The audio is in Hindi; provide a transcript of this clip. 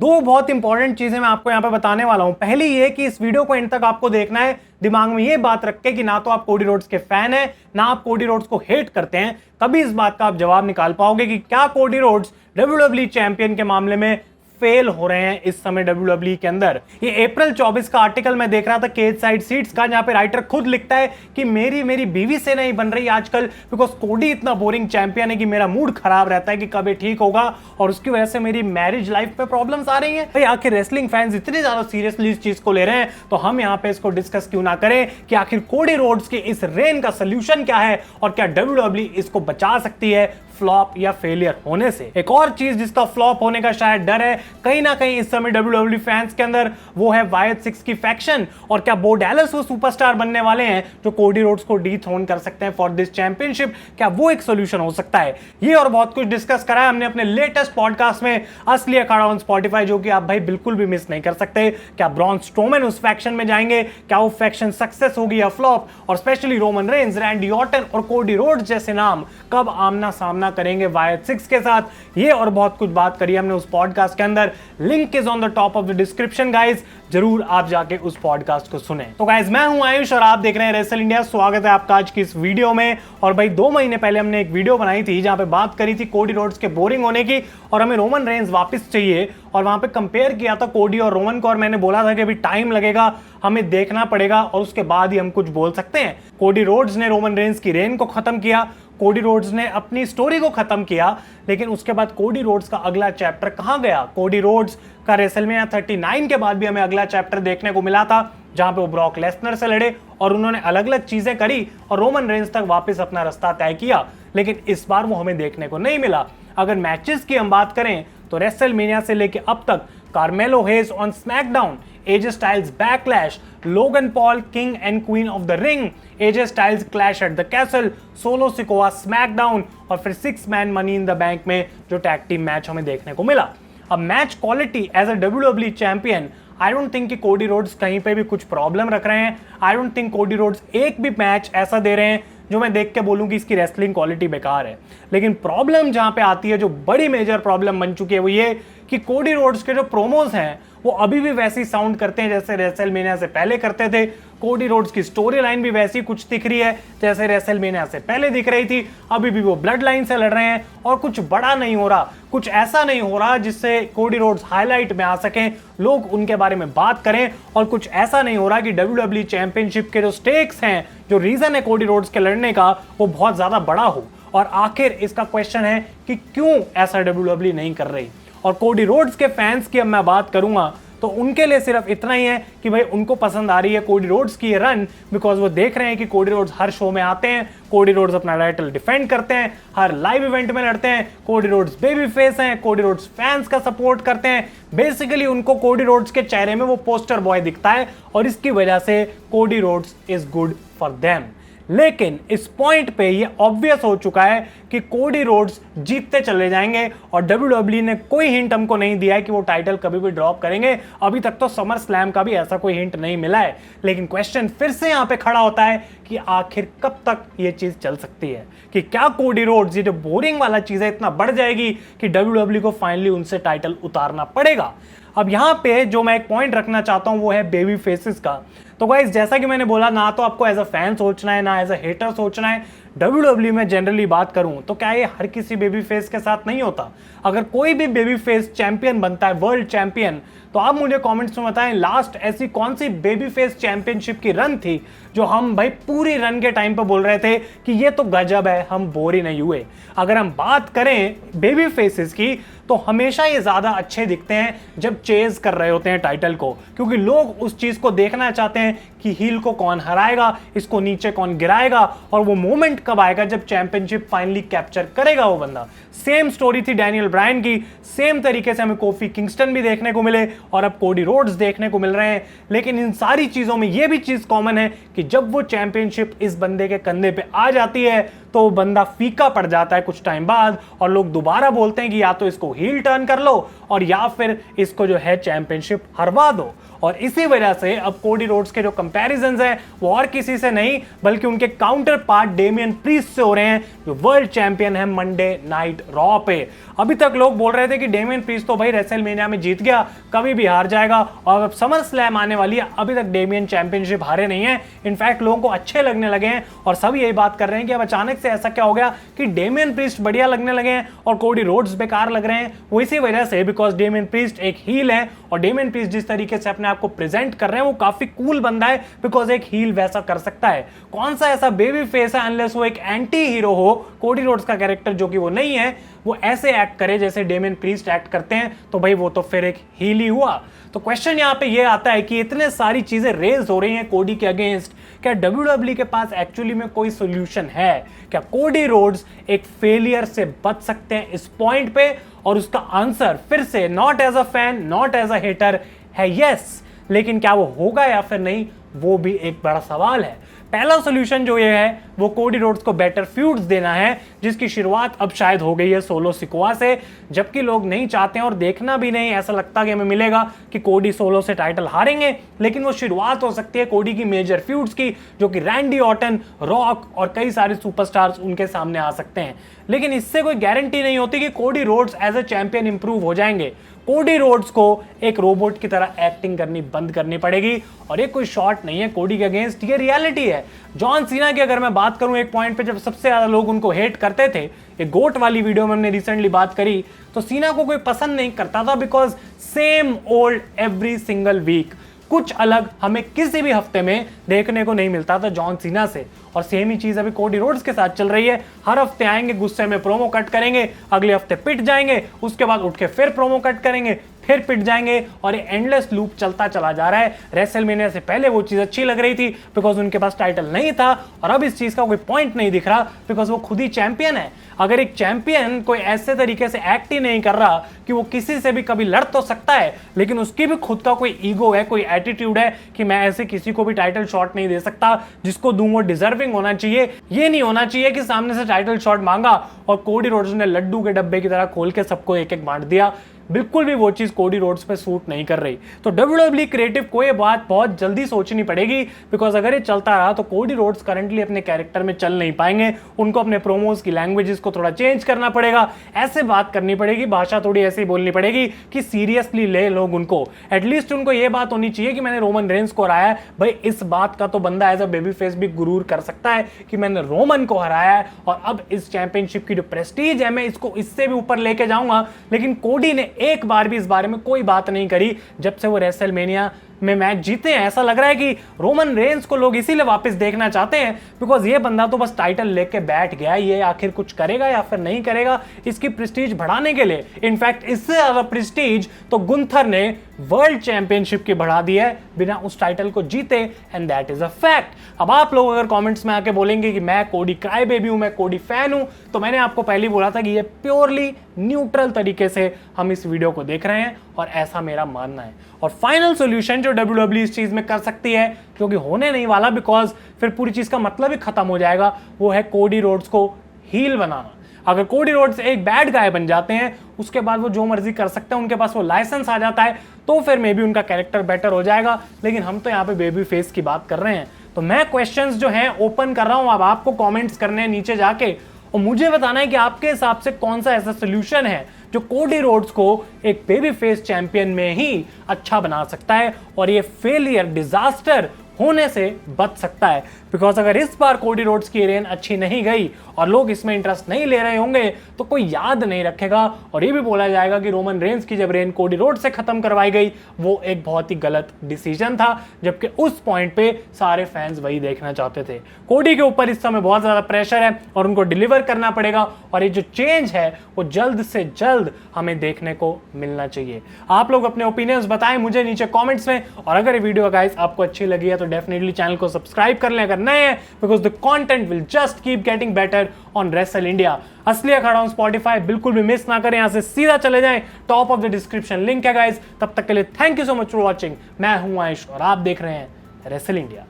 दो बहुत इंपॉर्टेंट चीजें मैं आपको यहां पे बताने वाला हूं। पहली ये कि इस वीडियो को एंड तक आपको देखना है, दिमाग में ये बात रख के कि ना तो आप कोडी रोड्स के फैन हैं, ना आप कोडी रोड्स को हेट करते हैं। कभी इस बात का आप जवाब निकाल पाओगे कि क्या कोडी रोड्स डब्ल्यूडब्ल्यूई चैंपियन के मामले में फेल हो रहे हैं इस समय डब्ल्यूडब्ल्यूई के अंदर। ये अप्रैल 24 का आर्टिकल मैं देख रहा था केज साइड सीट्स का, जहां पे राइटर खुद लिखता है कि मेरी बीवी से नहीं बन रही आजकल, बिकॉज कोडी इतना बोरिंग चैंपियन है कि मेरा मूड खराब रहता है कि कब ये ठीक होगा, और उसकी वजह से मेरी मैरिज लाइफ पे प्रॉब्लम्स आ रही हैं। भाई आखिर रेसलिंग फैंस इतने ज्यादा सीरियसली इस चीज को ले रहे हैं, तो हम यहां पे इसको डिस्कस क्यों ना करें कि आखिर कोडी रोड्स के इस रेन का सोल्यूशन क्या है और क्या डब्ल्यूडब्ल्यूई इसको बचा सकती है फ्लॉप या फेलियर होने से। एक और चीज जिसका फ्लॉप होने का शायद डर है कहीं ना कहीं इस समय डब्ल्यूडब्ल्यूई फैंस के अंदर, वो है वायट सिक्स की फैक्शन। और क्या बो डैलस वो सुपरस्टार बनने वाले हैं जो कोडी रोड्स को डीथ्रोन कर सकते हैं फॉर दिस चैंपियनशिप? क्या वो एक सोल्यूशन हो सकता है? ये और बहुत कुछ डिस्कस करा है हमने अपने लेटेस्ट पॉडकास्ट में असली अखाड़ा ऑन स्पॉटिफाई, जो कि आप भाई बिल्कुल भी मिस नहीं कर सकते। क्या ब्रॉन स्ट्रोमैन उस फैक्शन में जाएंगे? क्या वो फैक्शन सक्सेस होगी या फ्लॉप? और specially Roman Reigns, Randy Orton और कोडी रोड्स जैसे नाम कब आमना सामना करेंगे वायट सिक्स के साथ? ये और बहुत कुछ बात करी हमने उस पॉडकास्ट के अंदर। Link is on the top of the description guys, जरूर आप जाके उस पॉडकास्ट को सुने। तो गाइस मैं हूं आयुष और आप देख रहे हैं रेसल इंडिया। स्वागत है आपका आज की इस वीडियो में। और भाई 2 महीने पहले हमने एक वीडियो बनाई थी जहां पे बात करी थी कोडी रोड्स के बोरिंग होने की और हमें रोमन रेंज वापस चाहिए, और वहां पे कंपेयर किया था कोडी और रोमन को, और मैंने बोला था कि अभी टाइम लगेगा, हमें देखना पड़ेगा और उसके बाद ही हम कुछ बोल सकते हैं। कोडी रोड्स ने रोमन रेंज की रेन को खत्म किया, कोडी रोड्स ने अपनी स्टोरी को खत्म किया, लेकिन उसके बाद कोडी रोड्स का अगला चैप्टर कहां गया? कोडी रोड्स का रेसलमेनिया 39 के बाद भी हमें अगला चैप्टर देखने को मिला था, जहां पे वो ब्रॉक लेसनर से लड़े और उन्होंने अलग अलग चीजें करी और रोमन रेंज तक वापस अपना रास्ता तय किया, लेकिन इस बार वो हमें देखने को नहीं मिला। अगर मैचेस की हम बात करें तो रेसलमेनिया से लेके अब तक कार्मेलो hedge on SmackDown, AJ Styles Backlash, Logan Paul King and Queen of the Ring, AJ Styles Clash at the Castle, Solo Sikoa SmackDown, और फिर 6 man money in the bank में जो टैग टीम मैच हमें देखने को मिला। अब match quality as a WWE champion, I don't think कि कोडी रोड्स कहीं पे भी कुछ प्रॉब्लम रख रहे हैं। आई डोंट थिंक कोडी रोड्स एक भी मैच ऐसा दे रहे हैं जो मैं देख के बोलूं कि इसकी रेसलिंग क्वालिटी बेकार है। लेकिन प्रॉब्लम जहां पे आती है, जो बड़ी मेजर प्रॉब्लम बन चुकी है, वो ये कि कोडी रोड्स के जो प्रोमोज हैं वो अभी भी वैसी साउंड करते हैं जैसे रेसलमेनिया से पहले करते थे। कोडी रोड्स की स्टोरी लाइन भी वैसी कुछ दिख रही है जैसे रेसलमेनिया से पहले दिख रही थी। अभी भी वो ब्लड लाइन से लड़ रहे हैं और कुछ बड़ा नहीं हो रहा, कुछ ऐसा नहीं हो रहा जिससे कोडी रोड्स हाईलाइट में आ सकें, लोग उनके बारे में बात करें, और कुछ ऐसा नहीं हो रहा कि डब्ल्यूडब्ल्यूई चैंपियनशिप के जो स्टेक्स हैं, जो रीजन है कोडी रोड्स के लड़ने का, वो बहुत ज्यादा बड़ा हो। और आखिर इसका क्वेश्चन है कि क्यों ऐसा डब्ल्यूडब्ल्यूई नहीं कर रही। और कोडी रोड्स के फैंस की अब मैं बात करूंगा तो उनके लिए सिर्फ इतना ही है कि भाई उनको पसंद आ रही है कोडी रोड्स की ये रन, बिकॉज वो देख रहे हैं कि कोडी रोड्स हर शो में आते हैं, कोडी रोड्स अपना टाइटल डिफेंड करते हैं, हर लाइव इवेंट में लड़ते हैं, कोडी रोड्स बेबी फेस हैं, कोडी रोड्स फैंस का सपोर्ट करते हैं। बेसिकली उनको कोडी रोड्स के चेहरे में वो पोस्टर बॉय दिखता है और इसकी वजह से Cody Rhodes is good for them. लेकिन इस पॉइंट पे ये ऑब्वियस हो चुका है कि कोडी रोड्स जीतते चले जाएंगे और डब्ल्यूडब्ल्यूई ने कोई हिंट हमको नहीं दिया है कि वो टाइटल कभी भी ड्रॉप करेंगे। अभी तक तो समर स्लैम का भी ऐसा कोई हिंट नहीं मिला है। लेकिन क्वेश्चन फिर से यहां पे खड़ा होता है कि आखिर कब तक ये चीज चल सकती है, कि क्या कोडी रोड्स, ये जो बोरिंग वाला चीज है, इतना बढ़ जाएगी कि डब्ल्यूडब्ल्यूई को फाइनली उनसे टाइटल उतारना पड़ेगा। अब यहां पे जो मैं एक पॉइंट रखना चाहता हूं वो है बेबी फेसेस का। तो गाइस जैसा कि मैंने बोला, ना तो आपको एज अ फैन सोचना है, ना एज अ हेटर सोचना है। डब्ल्यूडब्ल्यूई में जनरली बात करूं तो क्या ये हर किसी बेबी फेस के साथ नहीं होता। अगर कोई भी बेबी फेस चैंपियन बनता है, वर्ल्ड चैंपियन, तो आप मुझे कमेंट्स में बताएं लास्ट ऐसी कौन सी बेबी फेस चैंपियनशिप की रन थी जो हम भाई पूरी रन के टाइम पे बोल रहे थे कि ये तो गजब है, हम बोर ही नहीं हुए। अगर हम बात करें बेबी फेसेस की तो हमेशा ये ज्यादा अच्छे दिखते हैं जब चेज कर रहे होते हैं टाइटल को, क्योंकि लोग उस चीज को देखना चाहते हैं कि हील को कौन हराएगा, इसको नीचे कौन गिराएगा, और वो मोमेंट कब आएगा जब चैंपियनशिप फाइनली कैप्चर करेगा वो बंदा। सेम स्टोरी थी डैनियल ब्रायन की, सेम तरीके से हमें कोफी किंगस्टन भी देखने को मिले और अब कोडी रोड्स देखने को मिल रहे हैं। लेकिन इन सारी चीजों में ये भी चीज कॉमन है कि जब वो चैंपियनशिप इस बंदे के कंधे पे आ जाती है तो बंदा फीका पड़ जाता है कुछ टाइम बाद और लोग दोबारा बोलते हैं कि या तो इसको हील टर्न कर लो और या फिर इसको जो है चैंपियनशिप हरवा दो। और इसी वजह से अब कोडी रोड्स के जो कंपैरिजंस हैं वो और किसी से नहीं बल्कि उनके काउंटर पार्ट डेमियन प्रीस्ट से हो रहे हैं, जो वर्ल्ड चैंपियन है मंडे नाइट रॉ पे। अभी तक लोग बोल रहे थे कि डेमियन प्रीस्ट तो भाई रेसलमेनिया में जीत गया, कभी भी हार जाएगा, और अब समर स्लैम आने वाली है, अभी तक डेमियन चैंपियनशिप हारे नहीं है। इनफैक्ट लोगों को अच्छे लगने लगे हैं और सब यही बात कर रहे हैं कि अब अचानक से ऐसा क्या हो गया कि डेमियन प्रीस्ट बढ़िया लगने लगे हैं और कोडी रोड्स बेकार लग रहे हैं। वो इसी वजह से बिकॉज डेमियन प्रीस्ट एक हील है और डेमियन प्रीस्ट जिस तरीके से अपने आप को प्रेजेंट कर रहे हैं वो काफी कूल बंदा है, बिकॉज एक हील वैसा कर सकता है। कौन सा ऐसा बेबी फेस है अनलेस वो एक एंटी हीरो हो, कोडी रोड्स का कैरेक्टर जो कि वो नहीं है, वो ऐसे एक्ट करे जैसे डेमियन प्रीस्ट एक्ट करते हैं, तो भाई वो तो फिर एक हील ही हुआ। तो क्वेश्चन यहां पे ये आता है कि इतने सारी चीजें रेज हो रही हैं कोडी के अगेंस्ट, क्या WWE के पास एक्चुअली में कोई सोल्यूशन है? क्या कोडी रोड्स एक फेलियर से बच सकते हैं इस पॉइंट पे? और उसका आंसर फिर से not as a fan, not as a hater है यस, लेकिन क्या वो होगा या फिर नहीं, वो भी एक बड़ा सवाल है। पहला सॉल्यूशन जो ये है वो कोडी रोड्स को बेटर फ्यूड्स देना है, जिसकी शुरुआत अब शायद हो गई है सोलो सिकोआ से, जबकि लोग नहीं चाहते हैं और देखना भी नहीं ऐसा लगता कि हमें मिलेगा कि कोडी सोलो से टाइटल हारेंगे, लेकिन वो शुरुआत हो सकती है कोडी की मेजर फ्यूड्स की, जो कि रैंडी ऑर्टन, रॉक और कई सारे सुपरस्टार्स उनके सामने आ सकते हैं। लेकिन इससे कोई गारंटी नहीं होती कि Cody Rhodes as a champion improve हो जाएंगे। कोडी रोड्स को एक रोबोट की तरह एक्टिंग करनी बंद करनी पड़ेगी और ये कोई शॉट नहीं है कोडी के अगेंस्ट, ये रियलिटी है। जॉन सीना की अगर मैं बात करूं एक पॉइंट पे जब सबसे ज्यादा लोग उनको हेट करते थे, ये गोट वाली वीडियो में हमने रिसेंटली बात करी, तो सीना को कोई पसंद नहीं करता था because same old every single week, कुछ अलग हमें किसी भी हफ्ते में देखने को नहीं मिलता था जॉन सीना से। और सेम ही चीज अभी कोडी रोड्स के साथ चल रही है, हर हफ्ते आएंगे, गुस्से में प्रोमो कट करेंगे, अगले हफ्ते पिट जाएंगे, उसके बाद उठ के फिर प्रोमो कट करेंगे, फिर पिट जाएंगे, और ये एंडलेस लूप चलता चला जा रहा है। रेसलमेनिया से पहले वो चीज अच्छी लग रही थी बिकॉज उनके पास टाइटल नहीं था, और अब इस चीज का कोई पॉइंट नहीं दिख रहा बिकॉज वो खुद ही चैंपियन है। अगर एक चैंपियन कोई ऐसे तरीके से एक्ट ही नहीं कर रहा कि वो किसी से भी कभी लड़ तो सकता है, लेकिन उसकी भी खुद का कोई ईगो है, कोई एटीट्यूड है कि मैं ऐसे किसी को भी टाइटल शॉट नहीं दे सकता, जिसको दूं वो डिजर्विंग होना चाहिए। ये नहीं होना चाहिए कि सामने से टाइटल शॉट मांगा और कोडी रोड्स ने लड्डू के डब्बे की तरह खोल के सबको एक एक बांट दिया। बिल्कुल भी वो चीज कोडी रोड्स पे सूट नहीं कर रही। तो WWE क्रिएटिव को ये बात बहुत जल्दी सोचनी पड़ेगी, बिकॉज अगर ये चलता रहा तो कोडी रोड्स करंटली अपने कैरेक्टर में चल नहीं पाएंगे, उनको अपने प्रोमोज की लैंग्वेजेस को थोड़ा चेंज करना पड़ेगा, ऐसे बात करनी पड़ेगी, भाषा थोड़ी ऐसी बोलनी पड़ेगी कि सीरियसली ले लोग उनको। एटलीस्ट उनको ये बात होनी चाहिए कि मैंने रोमन रेंस को हराया है, भाई इस बात का तो बंदा एज अ बेबी फेस भी गुरूर कर सकता है कि मैंने रोमन को हराया है और अब इस चैंपियनशिप की जो प्रेस्टीज है मैं इसको इससे भी ऊपर लेके जाऊंगा। लेकिन कोडी ने एक बार भी इस बारे में कोई बात नहीं करी जब से वो रेसलमेनिया में मैच जीते हैं। ऐसा लग रहा है कि रोमन रेंस को लोग इसीलिए वापस देखना चाहते हैं बिकॉज ये बंदा तो बस टाइटल लेके बैठ गया, ये आखिर कुछ करेगा या फिर नहीं करेगा इसकी प्रेस्टीज बढ़ाने के लिए। इनफैक्ट इससे ज्यादा प्रेस्टीज तो गुंथर ने वर्ल्ड चैंपियनशिप की बढ़ा दी है बिना उस टाइटल को जीते, and that is a fact. अब आप लोग अगर कमेंट्स में आके बोलेंगे कि मैं कोडी क्राई बेबी हूं, मैं कोडी फैन हूं, तो मैंने आपको पहले बोला था कि ये प्योरली न्यूट्रल तरीके से हम इस वीडियो को देख रहे हैं और ऐसा मेरा मानना है। और फाइनल सॉल्यूशन जो WWE इस चीज में कर सकती है, जो कि होने नहीं वाला बिकॉज फिर पूरी चीज का मतलब ही खत्म हो जाएगा, वो है कोडी रोड्स को हील बनाना। अगर कोडी रोड्स एक बैड गाय बन जाते हैं, उसके बाद वो जो मर्जी कर सकते हैं, उनके पास वो लाइसेंस आ जाता है, तो फिर मे बी उनका कैरेक्टर बेटर हो जाएगा। लेकिन हम तो यहाँ पे बेबी फेस की बात कर रहे हैं। तो मैं क्वेश्चंस जो हैं ओपन कर रहा हूं, अब आपको कमेंट्स करने हैं नीचे जाके और मुझे बताना है कि आपके हिसाब से कौन सा ऐसा सोल्यूशन है जो कोडी रोड्स को एक बेबी फेस चैंपियन में ही अच्छा बना सकता है और ये फेलियर, डिजास्टर होने से बच सकता है। बिकॉज अगर इस बार कोडी रोड्स की रेन अच्छी नहीं गई और लोग इसमें इंटरेस्ट नहीं ले रहे होंगे तो कोई याद नहीं रखेगा और ये भी बोला जाएगा कि रोमन रेंस की जब रेन कोडी रोड से खत्म करवाई गई वो एक बहुत ही गलत डिसीजन था, जबकि उस पॉइंट पे सारे फैंस वही देखना चाहते थे। कोडी के ऊपर इस समय बहुत ज्यादा प्रेशर है और उनको डिलीवर करना पड़ेगा और ये जो चेंज है वो जल्द से जल्द हमें देखने को मिलना चाहिए। आप लोग अपने ओपिनियंस बताएं मुझे नीचे कॉमेंट्स में, और अगर ये वीडियो गाइस आपको अच्छी लगी है तो डेफिनेटली चैनल को सब्सक्राइब कर लें अगर नए हैं, because the content will just keep getting better on wrestle India. असली अखाड़ा ऑन स्पॉटिफाई बिल्कुल भी मिस ना करें, यहां से सीधा चले जाएं, top of the description link है गाइस। तब तक के लिए thank you so much for watching. मैं हूं आयुष और आप देख रहे हैं रेसल इंडिया।